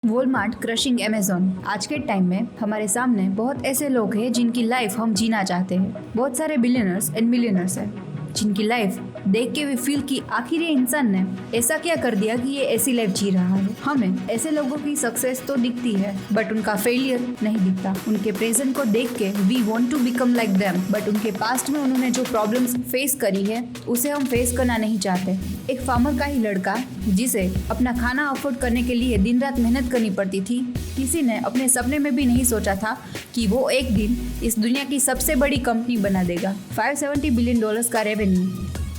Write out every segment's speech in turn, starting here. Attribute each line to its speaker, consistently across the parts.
Speaker 1: Walmart crushing Amazon. आज के time में हमारे सामने बहुत ऐसे लोग हैं जिनकी लाइफ हम जीना चाहते हैं। बहुत सारे बिलियनर्स एंड मिलियनर्स हैं जिनकी लाइफ देख के भी फील कि आखिर ये इंसान ने ऐसा क्या कर दिया कि ये ऐसी लाइफ जी रहा है। हमें ऐसे लोगों की सक्सेस तो दिखती है बट उनका फेलियर नहीं दिखता। उनके प्रेजेंट को देख के we want to become like them, but उनके पास्ट में उन्होंने जो प्रॉब्लम्स फेस करी है उसे हम फेस करना नहीं चाहते। एक फार्मर का ही लड़का जिसे अपना खाना अफोर्ड करने के लिए दिन रात मेहनत करनी पड़ती थी, किसी ने अपने सपने में भी नहीं सोचा था कि वो एक दिन इस दुनिया की सबसे बड़ी कंपनी बना देगा। $570 बिलियन का रेवेन्यू,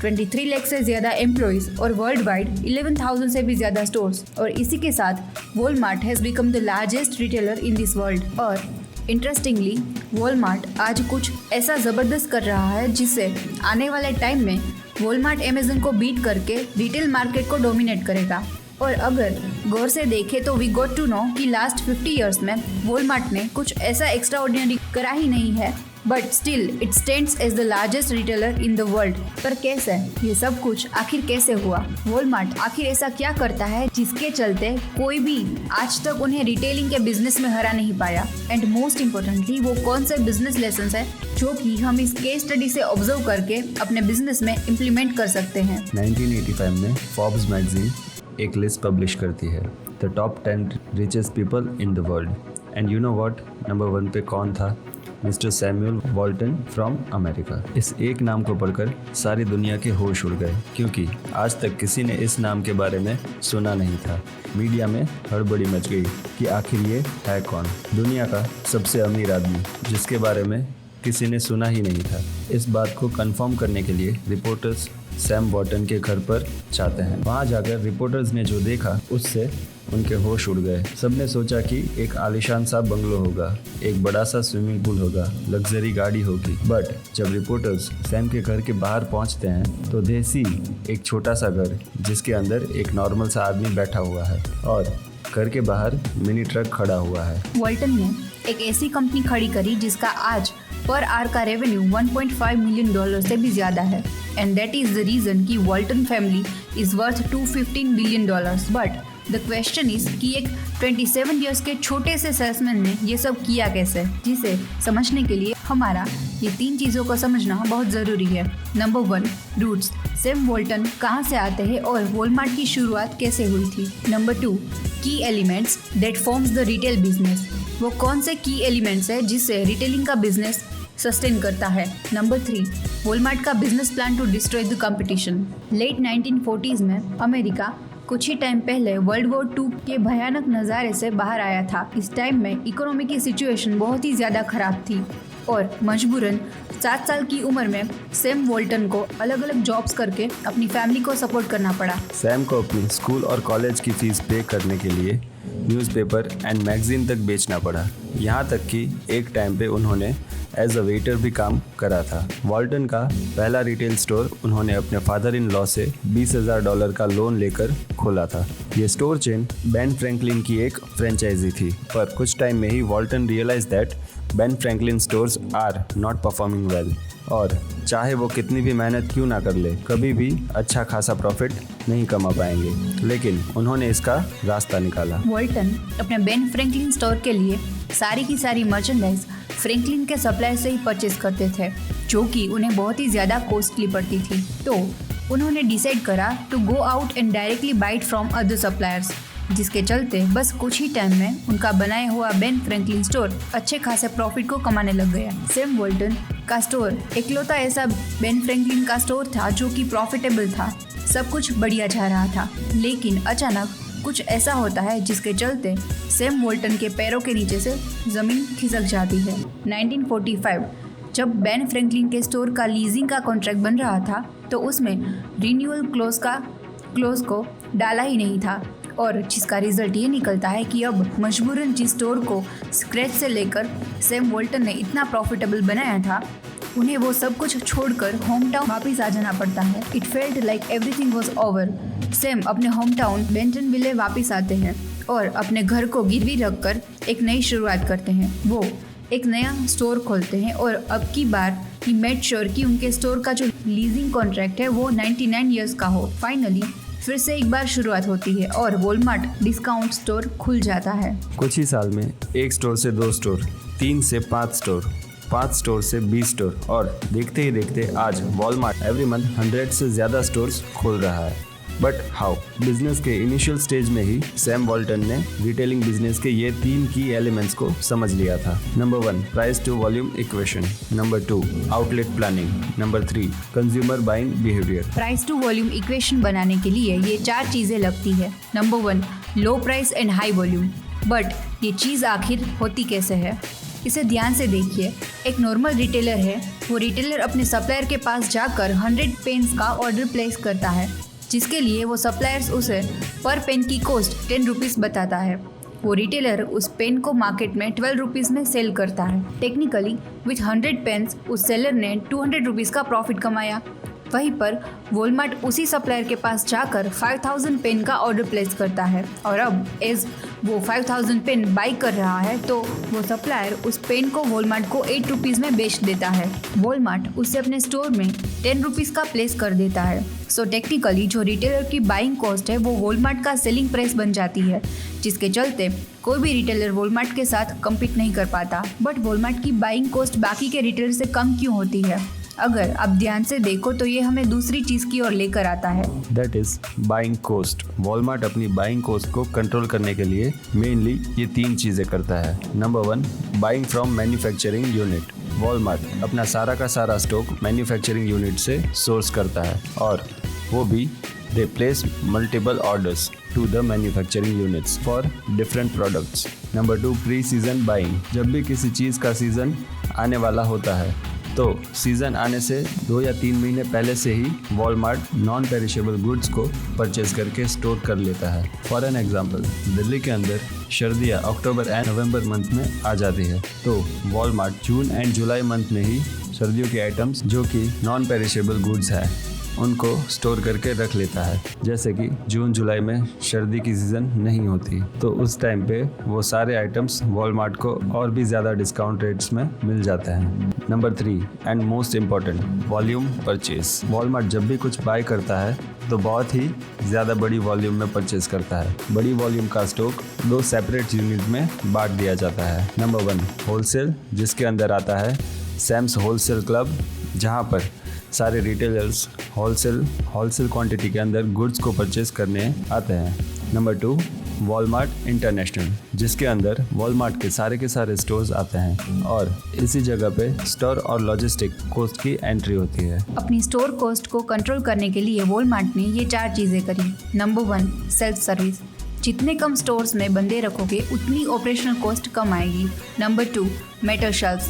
Speaker 1: 23 लाख से ज़्यादा एम्प्लॉइज और वर्ल्ड वाइड 11,000 से भी ज़्यादा स्टोर्स, और इसी के साथ Walmart has become the largest retailer in this world. और इंटरेस्टिंगली वॉलमार्ट आज कुछ ऐसा ज़बरदस्त कर रहा है जिससे आने वाले टाइम में वॉलमार्ट अमेज़न को बीट करके रिटेल मार्केट को डोमिनेट करेगा। और अगर गौर से देखें तो वी गॉट टू नो कि लास्ट 50 इयर्स में वॉलमार्ट ने कुछ ऐसा एक्स्ट्रा ऑर्डिनरी करा ही नहीं है, but still it stands as the largest retailer in the world. पर कैसे ये सब कुछ आखिर कैसे हुआ? वॉलमार्ट आखिर ऐसा क्या करता है जिसके चलते कोई भी आज तक उन्हें रिटेलिंग के बिजनेस में हरा नहीं पाया? एंड मोस्ट इम्पोर्टेंटली वो कौन से बिजनेस लेसन है जो कि हम इस केस स्टडी से ऑब्जर्व करके अपने बिजनेस में इम्प्लीमेंट कर सकते हैं।
Speaker 2: 1985 में फोर्ब्स मैगजीन एक लिस्ट पब्लिश करती है, the top 10 richest people in the world. And you know what, number 1 पे कौन था? Mister Samuel वॉल्टन from America. इस एक नाम को पढ़कर सारी दुनिया के होश उड़ गए, क्योंकि आज तक किसी ने इस नाम के बारे में सुना नहीं था। मीडिया में हड़बड़ी मच गई कि आखिर ये है कौन, दुनिया का सबसे अमीर आदमी जिसके बारे में किसी ने सुना ही नहीं था। इस बात को कंफर्म करने के लिए रिपोर्टर्स सैम वॉल्टन के घर पर जाते हैं। वहाँ जाकर रिपोर्टर्स ने जो देखा उससे उनके होश उड़ गए। सबने सोचा कि एक आलीशान सा बंगलो होगा, एक बड़ा सा स्विमिंग पूल होगा, लग्जरी गाड़ी होगी। बट जब रिपोर्टर्स सैम के घर के बाहर पहुंचते हैं तो दे सी एक छोटा सा घर जिसके अंदर एक नॉर्मल सा आदमी बैठा हुआ है और घर के बाहर मिनी ट्रक खड़ा हुआ है।
Speaker 1: वॉल्टन ने एक ऐसी कंपनी खड़ी करी जिसका आज पर आवर का रेवेन्यू $1.5 मिलियन से भी ज़्यादा है। And that is the reason कि Walton family is worth $215 billion. But the question is कि एक 27 ईयर्स के छोटे से सेल्समैन ने ये सब किया कैसे, जिसे समझने के लिए हमारा ये 3 चीज़ों को समझना बहुत ज़रूरी है। Number 1, roots. सैम वॉल्टन कहाँ से आते हैं और वॉलमार्ट की शुरुआत कैसे हुई थी। नंबर 2, की elements that forms the retail business. वो कौन से की एलिमेंट्स है जिससे रिटेलिंग का बिजनेस सस्टेन करता है। नंबर 3, वॉलमार्ट का business plan to destroy the competition. Late 1940s में अमेरिका कुछ ही टाइम पहले वर्ल्ड वॉर 2 के भयानक नज़ारे से बाहर आया था। इस टाइम में इकोनॉमी की सिचुएशन बहुत ही ज़्यादा खराब थी और मजबूरन 7 साल की उम्र में सैम वॉल्टन को अलग अलग जॉब्स करके अपनी फैमिली को सपोर्ट करना पड़ा।
Speaker 2: सैम को अपनी स्कूल और कॉलेज की फीस पे करने के लिए न्यूज़पेपर एंड मैगजीन तक बेचना पड़ा। यहाँ तक कि एक टाइम पे उन्होंने एज अ वेटर भी काम करा था। वॉल्टन का पहला रिटेल स्टोर उन्होंने अपने फादर इन लॉ से $20,000 का लोन लेकर खोला था। ये स्टोर चेन बेन फ्रैंकलिन की एक फ्रेंचाइजी थी, पर कुछ टाइम में ही Walton realise that Ben Franklin stores are not performing well, और चाहे वो कितनी भी मेहनत क्यों ना कर ले, कभी भी अच्छा खासा प्रॉफिट नहीं कमा पाएंगे। लेकिन उन्होंने इसका रास्ता निकाला।
Speaker 1: वॉल्टन अपने बेन फ्रैंकलिन स्टोर के लिए सारी की सारी मर्चेंडाइज फ्रैंकलिन के सप्लायर से ही परचेज करते थे, जो कि उन्हें बहुत ही ज़्यादा कॉस्टली पड़ती थी। तो उन्होंने डिसाइड करा to go out and directly buy it from other suppliers, जिसके चलते बस कुछ ही टाइम में उनका बनाया हुआ बेन फ्रैंकलिन स्टोर अच्छे खासे प्रॉफिट को कमाने लग गया। सैम वॉल्टन का स्टोर इकलौता ऐसा बेन फ्रैंकलिन का स्टोर था जो कि प्रॉफिटेबल था। सब कुछ बढ़िया जा रहा था, लेकिन अचानक कुछ ऐसा होता है जिसके चलते सैम वॉल्टन के पैरों के नीचे से ज़मीन खिसक जाती है। 1945 जब बेन फ्रैंकलिन के स्टोर का लीजिंग का कॉन्ट्रैक्ट बन रहा था तो उसमें रिन्यूअल क्लोज को डाला ही नहीं था, और जिसका रिजल्ट ये निकलता है कि अब मजबूरन जिस स्टोर को स्क्रैच से लेकर सैम वॉल्टन ने इतना प्रॉफिटेबल बनाया था, उन्हें वो सब कुछ छोड़कर होम टाउन वापिस आ जाना पड़ता है। It felt like everything was over. Sam अपने होम टाउन बेंटनविले वापिस आते हैं और अपने घर को गिरवी रखकर एक नई शुरुआत करते हैं। वो एक नया स्टोर खोलते हैं और अब की बार ही मेड श्योर कि उनके स्टोर का जो लीजिंग कॉन्ट्रैक्ट है वो 99 ईयर्स का हो। फाइनली फिर से एक बार शुरुआत होती है और वॉलमार्ट डिस्काउंट स्टोर खुल जाता है।
Speaker 2: कुछ ही साल में 1 स्टोर से 2 स्टोर, 3 से 5 स्टोर, 5 स्टोर से 20 स्टोर और देखते ही देखते आज वॉलमार्ट एवरी मंथ 100 से ज़्यादा स्टोर्स खोल रहा है। But how? बिजनेस के इनिशियल स्टेज में ही सैम वॉल्टन ने रिटेलिंग बिजनेस के ये 3 की एलिमेंट्स को समझ लिया था। Number 1 price to volume equation, number 2 outlet planning, number 3 consumer buying behaviour.
Speaker 1: Price to volume equation बनाने के लिए ये 4 चीजें लगती है। Number 1 low price and high volume. But ये चीज़ आखिर होती कैसे है? इसे ध्यान से देखिए। एक नॉर्मल रिटेलर है, वो रिटेलर अपने सप्लायर के पास जाकर 100 पेन्स का ऑर्डर प्लेस करता है, जिसके लिए वो सप्लायर्स उसे पर पेन की कॉस्ट 10 रुपीज़ बताता है। वो रिटेलर उस पेन को मार्केट में 12 रुपीज़ में सेल करता है। टेक्निकली विथ 100 पेन्स उस सेलर ने 200 रुपीज़ का प्रॉफिट कमाया। वहीं पर वॉलमार्ट उसी सप्लायर के पास जाकर 5000 पेन का ऑर्डर प्लेस करता है और अब एज वो 5000 पेन बाई कर रहा है तो वो सप्लायर उस पेन को वॉलमार्ट को 8 रुपीज़ में बेच देता है। वॉलमार्ट उसे अपने स्टोर में 10 रुपीज़ का प्लेस कर देता है। सो टेक्निकली जो रिटेलर की बाइंग कॉस्ट है वो वॉलमार्ट का सेलिंग प्राइस बन जाती है, जिसके चलते कोई भी रिटेलर वॉलमार्ट के साथ कम्पीट नहीं कर पाता। बट वॉलमार्ट की बाइंग कॉस्ट बाकी के रिटेलर से कम क्यों होती है? अगर आप ध्यान से देखो तो ये हमें दूसरी चीज़ की ओर लेकर आता है,
Speaker 2: that is buying cost. Walmart अपनी बाइंग कॉस्ट को कंट्रोल करने के लिए मेनली ये 3 चीज़ें करता है। Number 1 buying from manufacturing unit. Walmart अपना सारा का सारा स्टॉक मैन्युफैक्चरिंग यूनिट से सोर्स करता है और वो भी they place multiple orders to the manufacturing units for different products. Number 2 pre season buying. जब भी किसी चीज़ का सीज़न आने वाला होता है तो सीज़न आने से 2 या 3 महीने पहले से ही वॉलमार्ट नॉन पेरिशेबल गुड्स को परचेज करके स्टोर कर लेता है। फॉर एन एग्जांपल, दिल्ली के अंदर सर्दियाँ अक्टूबर एंड नवंबर मंथ में आ जाती है, तो Walmart June and July month में ही सर्दियों के आइटम्स जो कि नॉन पेरिशेबल गुड्स है उनको स्टोर करके रख लेता है। जैसे कि जून जुलाई में सर्दी की सीज़न नहीं होती तो उस टाइम पे वो सारे आइटम्स वॉलमार्ट को और भी ज़्यादा डिस्काउंट रेट्स में मिल जाते हैं। Number 3 and most important volume purchase. Walmart जब भी कुछ बाय करता है तो बहुत ही ज़्यादा बड़ी वॉल्यूम में परचेज करता है। बड़ी वॉल्यूम का स्टॉक 2 सेपरेट यूनिट में बांट दिया जाता है। नंबर 1 होलसेल, जिसके अंदर आता है सैम्स होलसेल क्लब, जहाँ पर सारे रिटेलर्स होलसेल क्वांटिटी के अंदर गुड्स को परचेज करने आते हैं। नंबर 2 वॉलमार्ट इंटरनेशनल, जिसके अंदर वॉलमार्ट के सारे स्टोर्स आते हैं और इसी जगह पे स्टोर और लॉजिस्टिक कॉस्ट की एंट्री होती है।
Speaker 1: अपनी स्टोर कॉस्ट को कंट्रोल करने के लिए वॉलमार्ट ने ये 4 चीज़ें करी। Number 1 self service. जितने कम स्टोर्स में बंदे रखोगे उतनी ऑपरेशनल कॉस्ट कम आएगी। Number 2 metal shelves.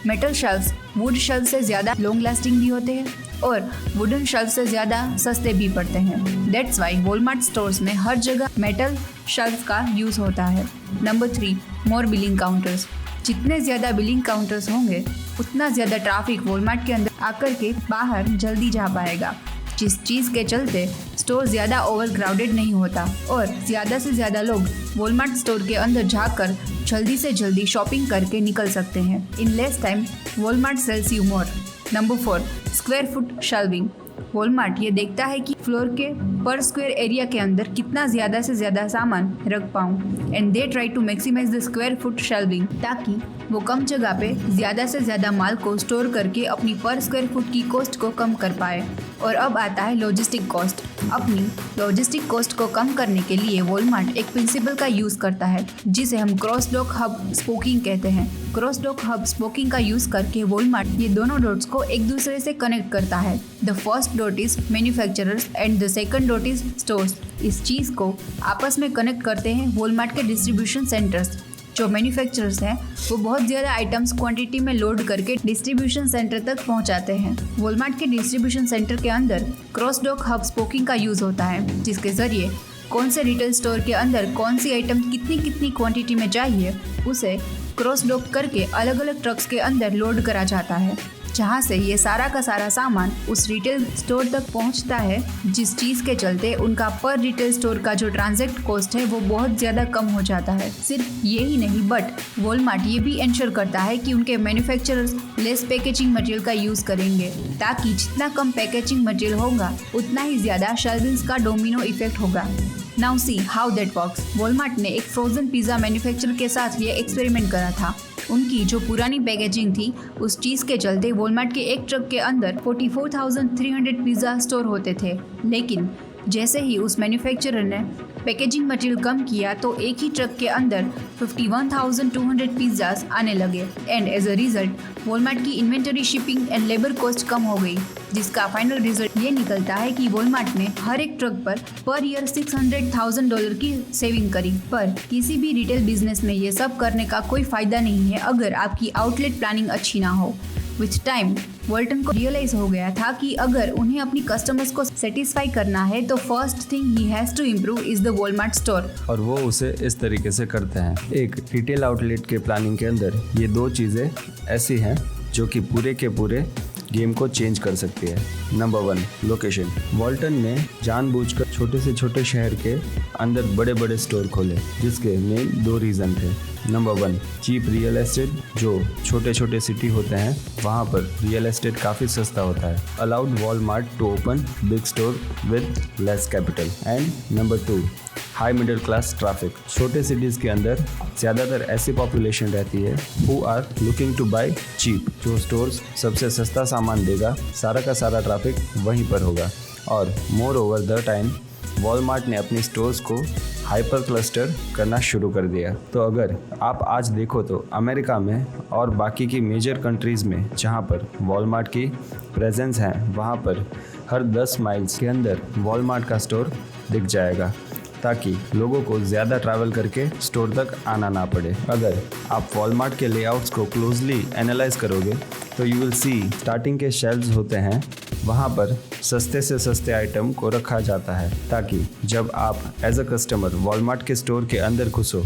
Speaker 1: Metal shelves wood shelf से ज़्यादा लॉन्ग लास्टिंग भी होते हैं और वुडन शेल्फ से ज़्यादा सस्ते भी पड़ते हैं। दैट्स वाई वॉलमार्ट स्टोर्स में हर जगह मेटल शेल्फ का यूज़ होता है। नंबर 3 मोर बिलिंग काउंटर्स। जितने ज़्यादा बिलिंग काउंटर्स होंगे उतना ज़्यादा ट्रैफिक वॉलमार्ट के अंदर आकर के बाहर जल्दी जा पाएगा, जिस चीज़ के चलते स्टोर ज़्यादा ओवर क्राउडेड नहीं होता और ज़्यादा से ज़्यादा लोग वॉलमार्ट स्टोर के अंदर जाकर जल्दी से जल्दी शॉपिंग करके निकल सकते हैं। In less time Walmart sells you more. Number 4 square foot shelving. Walmart ये देखता है कि फ्लोर के पर स्क्वायर एरिया के अंदर कितना ज़्यादा से ज़्यादा सामान रख पाऊँ and they try to maximise the square foot shelving, ताकि वो कम जगह पे ज़्यादा से ज़्यादा माल को स्टोर करके अपनी पर स्क्वायर फुट की कॉस्ट को कम कर पाए। और अब आता है लॉजिस्टिक कॉस्ट। अपनी लॉजिस्टिक कॉस्ट को कम करने के लिए वॉलमार्ट एक प्रिंसिपल का यूज़ करता है जिसे हम क्रॉस डॉक हब स्पोकिंग कहते हैं। क्रॉस डॉक हब स्पोकिंग का यूज़ करके वॉलमार्ट ये दोनों डॉट्स को एक दूसरे से कनेक्ट करता है। The first dot is manufacturers and the second dot is stores. इस चीज़ को आपस में कनेक्ट करते हैं वॉलमार्ट के डिस्ट्रीब्यूशन सेंटर्स। जो मैन्युफैक्चरर्स हैं वो बहुत ज़्यादा आइटम्स क्वांटिटी में लोड करके डिस्ट्रीब्यूशन सेंटर तक पहुंचाते हैं। वॉलमार्ट के डिस्ट्रीब्यूशन सेंटर के अंदर क्रॉस डॉक हब स्पोकिंग का यूज़ होता है, जिसके ज़रिए कौन से रिटेल स्टोर के अंदर कौन सी आइटम कितनी क्वांटिटी में चाहिए उसे क्रॉस डॉक करके अलग अलग ट्रक्स के अंदर लोड करा जाता है, जहाँ से ये सारा का सारा सामान उस रिटेल स्टोर तक पहुँचता है, जिस चीज़ के चलते उनका पर रिटेल स्टोर का जो ट्रांजैक्ट कॉस्ट है वो बहुत ज़्यादा कम हो जाता है। सिर्फ यही नहीं बट वॉलमार्ट ये भी इंश्योर करता है कि उनके मैन्युफैक्चरर्स लेस पैकेजिंग मटेरियल का यूज़ करेंगे, ताकि जितना कम पैकेजिंग मटेरियल होगा उतना ही ज़्यादा सेल्स का डोमिनो इफेक्ट होगा। Now see how that works. Walmart ने एक फ्रोजन पिज़्ज़ा मैन्युफैक्चरर के साथ ये एक्सपेरिमेंट करा था। उनकी जो पुरानी पैकेजिंग थी उस चीज़ के चलते वॉलमार्ट के एक ट्रक के अंदर 44,300 पिज़्ज़ा स्टोर होते थे, लेकिन जैसे ही उस मैन्युफैक्चरर ने पैकेजिंग मटेरियल कम किया तो एक ही ट्रक के अंदर 51,200 पिज़्ज़ास आने लगे and as a result Walmart की inventory, shipping and labour cost कम हो गई, जिसका फाइनल रिजल्ट ये निकलता है कि वॉलमार्ट ने हर एक ट्रक पर ईयर $600,000 की सेविंग करी। पर किसी भी रिटेल बिजनेस में ये सब करने का कोई फायदा नहीं है अगर आपकी आउटलेट प्लानिंग अच्छी ना हो। विच टाइम वॉल्टन को रियलाइज हो गया था कि अगर उन्हें अपनी कस्टमर्स को सेटिस्फाई करना है तो फर्स्ट थिंग ही has to improve is the Walmart store.
Speaker 2: और वो उसे इस तरीके से करते हैं। एक रिटेल आउटलेट के प्लानिंग के अंदर ये दो चीज़ें ऐसी हैं जो कि पूरे के पूरे गेम को चेंज कर सकती है। Number 1, location. वॉल्टन ने जानबूझकर छोटे से छोटे शहर के अंदर बड़े बड़े स्टोर खोले, जिसके मेन 2 रीज़न थे। Number 1, cheap real estate. जो छोटे छोटे सिटी होते हैं वहाँ पर रियल एस्टेट काफ़ी सस्ता होता है। Allowed Walmart to open big store with less capital. And number 2, high middle class traffic. छोटे सिटीज़ के अंदर ज़्यादातर ऐसी पॉपुलेशन रहती है who are looking to buy cheap. जो स्टोर्स सबसे सस्ता सामान देगा, सारा का सारा ट्रैफिक वहीं पर होगा। और more over the time Walmart ने अपनी स्टोर्स को हाइपर क्लस्टर करना शुरू कर दिया। तो अगर आप आज देखो तो अमेरिका में और बाकी की मेजर कंट्रीज़ में जहाँ पर वॉलमार्ट की प्रेजेंस है, वहाँ पर हर 10 माइल्स के अंदर वॉलमार्ट का स्टोर दिख जाएगा, ताकि लोगों को ज़्यादा ट्रैवल करके स्टोर तक आना ना पड़े। अगर आप वॉलमार्ट के लेआउट्स को क्लोजली एनालाइज करोगे तो यू विल सी स्टार्टिंग के शेल्व्स होते हैं, वहाँ पर सस्ते से सस्ते आइटम को रखा जाता है, ताकि जब आप एज अ कस्टमर वॉलमार्ट के स्टोर के अंदर घुसो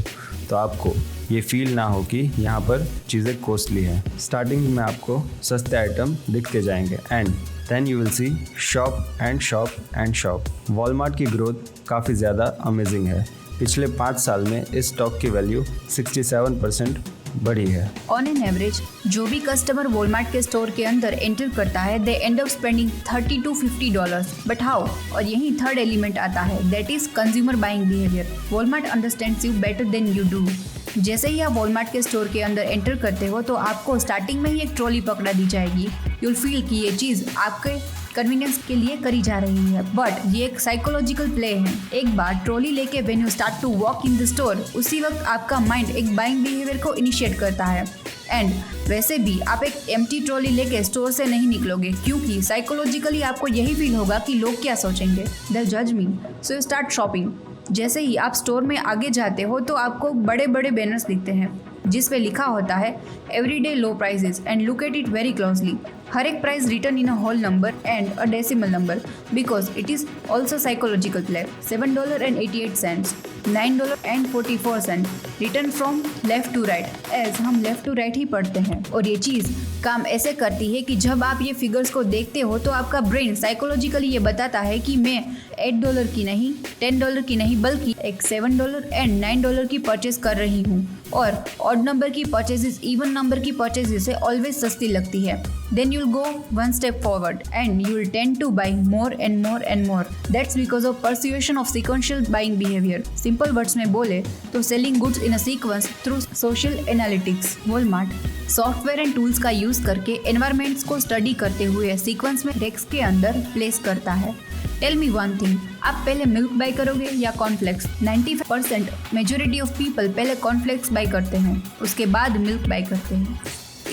Speaker 2: तो आपको ये फील ना हो कि यहाँ पर चीज़ें कॉस्टली हैं। स्टार्टिंग में आपको सस्ते आइटम दिखते जाएंगे and then you will see shop and shop and shop. Walmart की ग्रोथ काफ़ी ज़्यादा अमेजिंग है। पिछले 5 साल में इस स्टॉक की वैल्यू 67% बढ़ी है।
Speaker 1: ऑन एन एवरेज जो भी कस्टमर वॉलमार्ट के स्टोर के अंदर एंटर करता है they end up spending $30 to $50। But how? और यही थर्ड एलिमेंट आता है, that is consumer buying behaviour. Walmart understands you better than you do. जैसे ही आप वॉलमार्ट के स्टोर के अंदर एंटर करते हो तो आपको स्टार्टिंग में ही एक ट्रॉली पकड़ा दी जाएगी। यूल फील कि ये चीज़ आपके कन्वीनियंस के लिए करी जा रही है, बट ये एक साइकोलॉजिकल प्ले है। एक बार ट्रॉली लेके when you start to walk in the store, उसी वक्त आपका माइंड एक बाइंग बिहेवियर को इनिशिएट करता है। एंड वैसे भी आप एक एम्प्टी ट्रॉली लेके स्टोर से नहीं निकलोगे, क्योंकि साइकोलॉजिकली आपको यही फील होगा कि लोग क्या सोचेंगे, दे जज मी, सो यू स्टार्ट शॉपिंग। जैसे ही आप स्टोर में आगे जाते हो तो आपको बड़े बड़े बैनर्स दिखते हैं जिस पे लिखा होता है everyday low prices and look at it very closely. हर एक price written in a whole number and a decimal number because it is also psychological play. $7.88, $9.44 written from left to right, as हम left to right ही पढ़ते हैं। और ये चीज़ काम ऐसे करती है कि जब आप ये फिगर्स को देखते हो तो आपका ब्रेन साइकोलॉजिकली ये बताता है कि मैं $8 की नहीं, $10 की नहीं, बल्कि एक $7 एंड $9 की परचेज कर रही हूँ। और ऑड नंबर की परचेजेस इवन नंबर की परचेजेस से ऑलवेज सस्ती लगती है। Then you'll go one step forward and you'll tend to buy more and more and more. That's because of persuasion of sequential buying behavior. Simple words में बोले तो selling goods in a sequence through social analytics. Walmart software and tools का use करके environments को study करते हुए sequence में desk के अंदर प्लेस करता है। टेल मी वन थिंग, आप पहले मिल्क बाय करोगे या कॉर्नफ्लेक्स? 95% मेजोरिटी ऑफ पीपल पहले कॉर्नफ्लेक्स बाय करते हैं, उसके बाद मिल्क बाय करते हैं।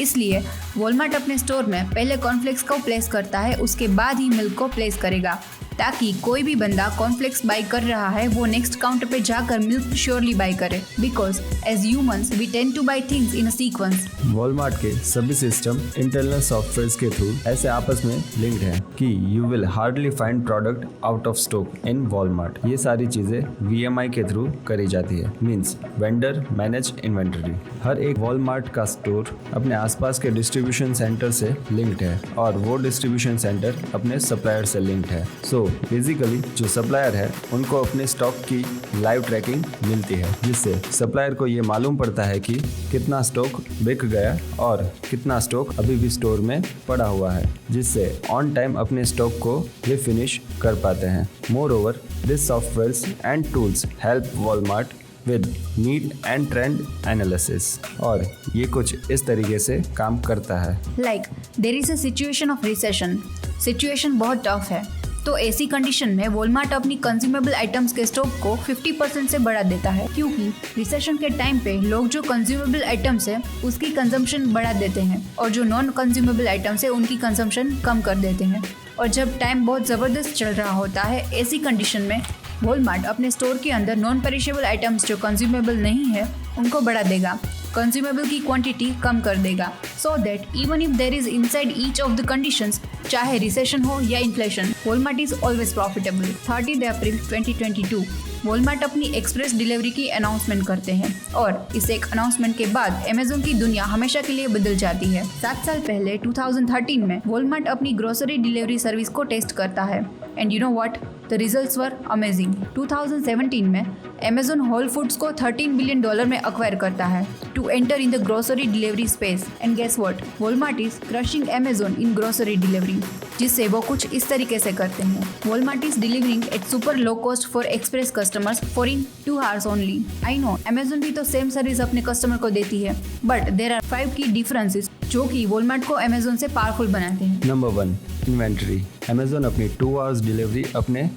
Speaker 1: इसलिए वॉलमार्ट अपने स्टोर में पहले कॉर्नफ्लेक्स को प्लेस करता है, उसके बाद ही मिल्क को प्लेस करेगा, ताकि कोई भी बंदा कॉर्नफ्लेक्स बाय कर रहा है वो नेक्स्ट काउंटर पे जाकर मिल्क श्योरली बाय करे, because as humans we tend to buy things in a sequence.
Speaker 2: Walmart के सभी सिस्टम इंटरनल सॉफ्टवेयर के थ्रू ऐसे आपस में लिंक्ड हैं कि you will hardly find product out of stock in Walmart. ये सारी चीज़ें VMI के थ्रू करी जाती है, मीन्स वेंडर मैनेज इन्वेंटरी। हर एक वॉलमार्ट का स्टोर अपने आसपास के डिस्ट्रीब्यूशन सेंटर से लिंक्ड है और वो डिस्ट्रीब्यूशन सेंटर अपने सप्लायर से लिंक्ड है। सो बेसिकली जो सप्लायर है उनको अपने स्टॉक की लाइव ट्रैकिंग मिलती है, जिससे सप्लायर को ये मालूम पड़ता है कि कितना स्टॉक बिक गया और कितना स्टॉक अभी भी स्टोर में पड़ा हुआ है, जिससे ऑन टाइम अपने स्टॉक को रिफिनिश कर पाते हैं। Moreover this softwares and tools help Walmart with need and trend analysis, और ये कुछ इस तरीके से काम करता है।
Speaker 1: Like there is a situation of recession, situation बहुत टफ है, तो ऐसी कंडीशन में वॉलमार्ट अपनी कंज्यूमेबल आइटम्स के स्टॉक को 50% से बढ़ा देता है, क्योंकि रिसेशन के टाइम पे लोग जो कंज्यूमेबल आइटम्स है उसकी कंजम्पशन बढ़ा देते हैं और जो नॉन कंज्यूमेबल आइटम्स है उनकी कंजम्पशन कम कर देते हैं। और जब टाइम बहुत ज़बरदस्त चल रहा होता है, ऐसी कंडीशन में वॉलमार्ट अपने स्टोर के अंदर नॉन पेरिशेबल आइटम्स जो कंज्यूमेबल नहीं है उनको बढ़ा देगा, कंज्यूमेबल की क्वांटिटी कम कर देगा, so that even if there is inside each of the conditions, चाहे रिसेशन हो या inflation, Walmart is always profitable. 30 April 2022 Walmart अपनी एक्सप्रेस डिलीवरी की अनाउंसमेंट करते हैं और इस एक अनाउंसमेंट के बाद अमेज़न की दुनिया हमेशा के लिए बदल जाती है। 7 साल पहले 2013 में वॉलमार्ट अपनी ग्रोसरी डिलीवरी सर्विस को टेस्ट करता है and you know what, the results were amazing. 2017 में अमेज़न होल फूड्स को $13 बिलियन में अक्वायर करता है to enter in the grocery delivery space, and guess what, Walmart is crushing Amazon in grocery delivery, जिससे वो कुछ इस तरीके से करते हैं। Walmart is delivering at super low cost for express customers for in 2 hours only. I know Amazon भी तो सेम सर्विस अपने कस्टमर को देती है, बट देयर आर 5 की डिफरेंसेस जो कि वॉलमार्ट को अमेज़न से पावरफुल बनाते हैं।
Speaker 2: Number 1, inventory. अमेज़न अपनी 2 hours डिलीवरी अपने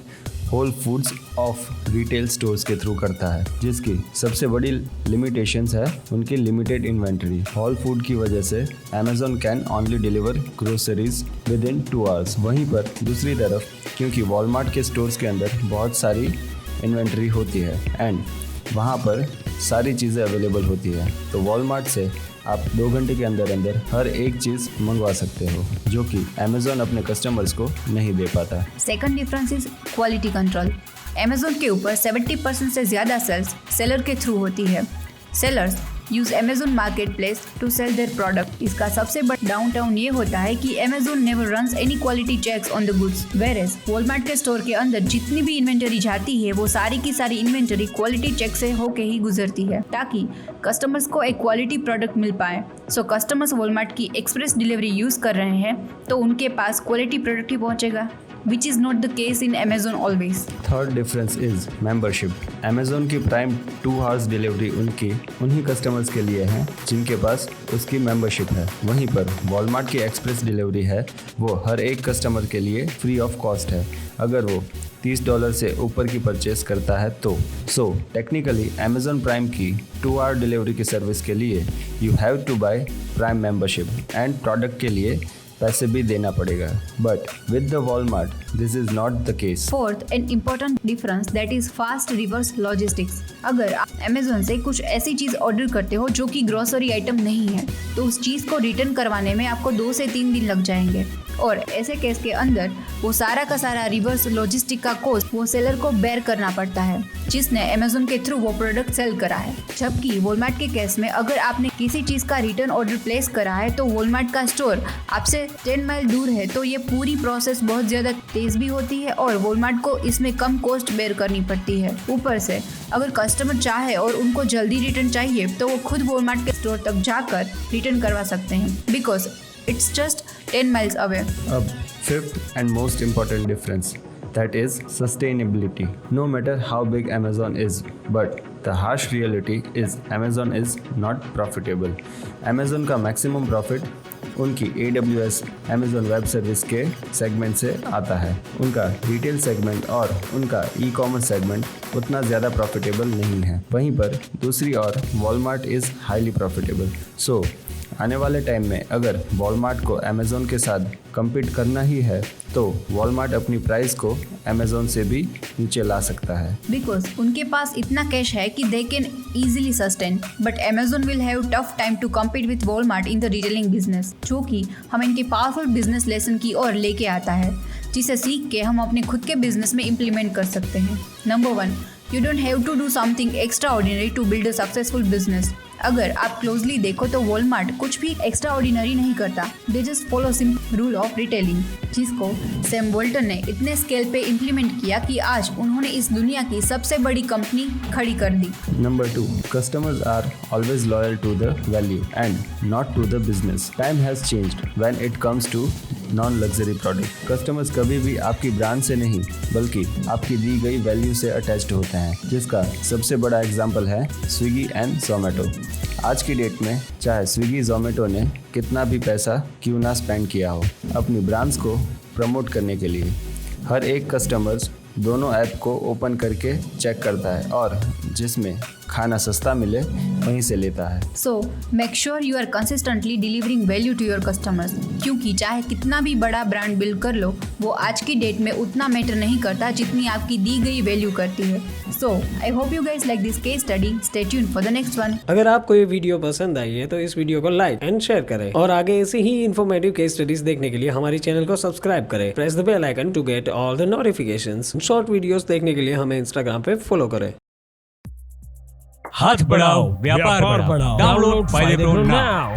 Speaker 2: whole foods of retail stores के थ्रू करता है, जिसकी सबसे बड़ी लिमिटेशंस है उनकी लिमिटेड इन्वेंट्री। होल फूड की वजह से Amazon can only deliver groceries with in 2 hours। वहीं पर दूसरी तरफ क्योंकि वॉलमार्ट के स्टोर्स के अंदर बहुत सारी इन्वेंट्री होती है एंड वहाँ पर सारी चीज़ें अवेलेबल होती है, तो वॉलमार्ट से आप 2 घंटे के अंदर अंदर हर एक चीज़ मंगवा सकते हो, जो कि अमेज़न अपने कस्टमर्स को नहीं दे पाता।
Speaker 1: Second difference is quality control. Amazon के ऊपर 70% से ज़्यादा सेल्स सेलर के थ्रू होती है। Sellers use Amazon market place to sell their product. इसका सबसे बड़ा डाउनटाउन ये होता है कि Amazon never runs any quality checks on the goods, whereas Walmart के स्टोर के अंदर जितनी भी इन्वेंटरी जाती है वो सारी की सारी इन्वेंटरी क्वालिटी चेक से होके ही गुजरती है, ताकि कस्टमर्स को एक क्वालिटी प्रोडक्ट मिल पाए। सो कस्टमर्स वॉलमार्ट की एक्सप्रेस डिलीवरी यूज कर रहे हैं तो उनके पास क्वालिटी प्रोडक्ट ही पहुंचेगा, which is not the case in Amazon always.
Speaker 2: Third difference is membership. Amazon की प्राइम 2 hours डिलीवरी उन्हीं कस्टमर्स के लिए है जिनके पास उसकी मेंबरशिप है। वहीं पर वॉलमार्ट की एक्सप्रेस डिलीवरी है वो हर एक कस्टमर के लिए फ्री ऑफ कॉस्ट है, अगर वो $30 से ऊपर की परचेस करता है तो। सो टेक्निकली अमेज़न प्राइम की 2 hour डिलीवरी की सर्विस के लिए you have to buy prime membership and product के लिए पैसे भी देना पड़ेगा, but with the Walmart this is not the case.
Speaker 1: Fourth and important difference that is fast reverse logistics. अगर आप अमेज़न से कुछ ऐसी चीज़ ऑर्डर करते हो जो कि ग्रोसरी आइटम नहीं है, तो उस चीज़ को रिटर्न करवाने में आपको 2 से 3 दिन लग जाएंगे, और ऐसे केस के अंदर वो सारा का सारा रिवर्स लॉजिस्टिक का कॉस्ट वो सेलर को बेयर करना पड़ता है जिसने अमेज़न के थ्रू वो प्रोडक्ट सेल करा है। जबकि वॉलमार्ट के केस में अगर आपने किसी चीज़ का रिटर्न ऑर्डर प्लेस करा है तो वॉलमार्ट का स्टोर आपसे 10 माइल दूर है, तो ये पूरी प्रोसेस बहुत ज़्यादा तेज़ भी होती है और वॉलमार्ट को इसमें कम कॉस्ट बेयर करनी पड़ती है। ऊपर से अगर कस्टमर चाहे और उनको जल्दी रिटर्न चाहिए तो वो खुद वॉलमार्ट के स्टोर तक जाकर रिटर्न करवा सकते हैं, because it's just 10 miles away.
Speaker 2: अब fifth and most important difference, that is sustainability. No matter how big Amazon is, but the harsh reality is Amazon is not profitable. Amazon का maximum profit उनकी AWS Amazon web service के segment से आता है। उनका retail segment और उनका e-commerce segment उतना ज़्यादा प्रॉफिटेबल नहीं है। वहीं पर दूसरी ओर वॉलमार्ट इज़ हाईली प्रॉफिटेबल। सो आने वाले टाइम में अगर वॉलमार्ट को अमेज़न के साथ कम्पीट करना ही है तो वॉलमार्ट अपनी प्राइस को अमेज़न से भी नीचे ला सकता है,
Speaker 1: बिकॉज उनके पास इतना कैश है कि they can easily sustain, but Amazon will have tough time to compete with Walmart in the retailing business, जो कि हम इनके पावरफुल बिजनेस लेसन की ओर लेके आता है। जिसे सीख के हम अपने खुद के बिजनेस में इम्प्लीमेंट कर सकते हैं। Number 1, you don't have to do something extraordinary to build a successful business. अगर आप क्लोजली देखो तो वॉलमार्ट कुछ भी एक्स्ट्रा ऑर्डिनरी नहीं करता, they just follow simple rule of retailing, जिसको सैम वॉल्टन ने इतने स्केल पे इम्प्लीमेंट किया कि आज उन्होंने इस दुनिया की सबसे बड़ी कंपनी खड़ी कर दी।
Speaker 2: Number 2, customers are always loyal to the value and not to the business. Time has changed when it comes to non-luxury product. Customers कभी भी आपकी ब्रांड से नहीं बल्कि आपकी दी गई वैल्यू से अटैच्ड होते हैं, जिसका सबसे बड़ा एग्जाम्पल है स्विगी एंड जोमेटो। आज की डेट में चाहे स्विगी जोमेटो ने कितना भी पैसा क्यों ना स्पेंड किया हो अपनी ब्रांड्स को प्रमोट करने के लिए, हर एक कस्टमर्स दोनों ऐप को ओपन करके चेक करता है और जिसमें खाना सस्ता मिले वहीं से लेता है।
Speaker 1: So make sure you are consistently delivering value to your customers, क्योंकि चाहे कितना भी बड़ा ब्रांड बिल्ड कर लो, वो आज की डेट में उतना मैटर नहीं करता जितनी आपकी दी गई वैल्यू करती है। So I hope you guys like this case study. Stay tuned for the next one.
Speaker 3: अगर आपको ये वीडियो पसंद आई है तो इस वीडियो को लाइक एंड शेयर करें और आगे ऐसे ही इन्फॉर्मेटिव केस स्टडीज देखने के लिए हमारे चैनल को सब्सक्राइब करें। Press the bell icon to get all the notifications. Short videos देखने के लिए हमें इंस्टाग्राम पे फॉलो करें।
Speaker 4: हाथ बढ़ाओ, व्यापार बढ़ाओ। डाउनलोड फायदे करो नाउ।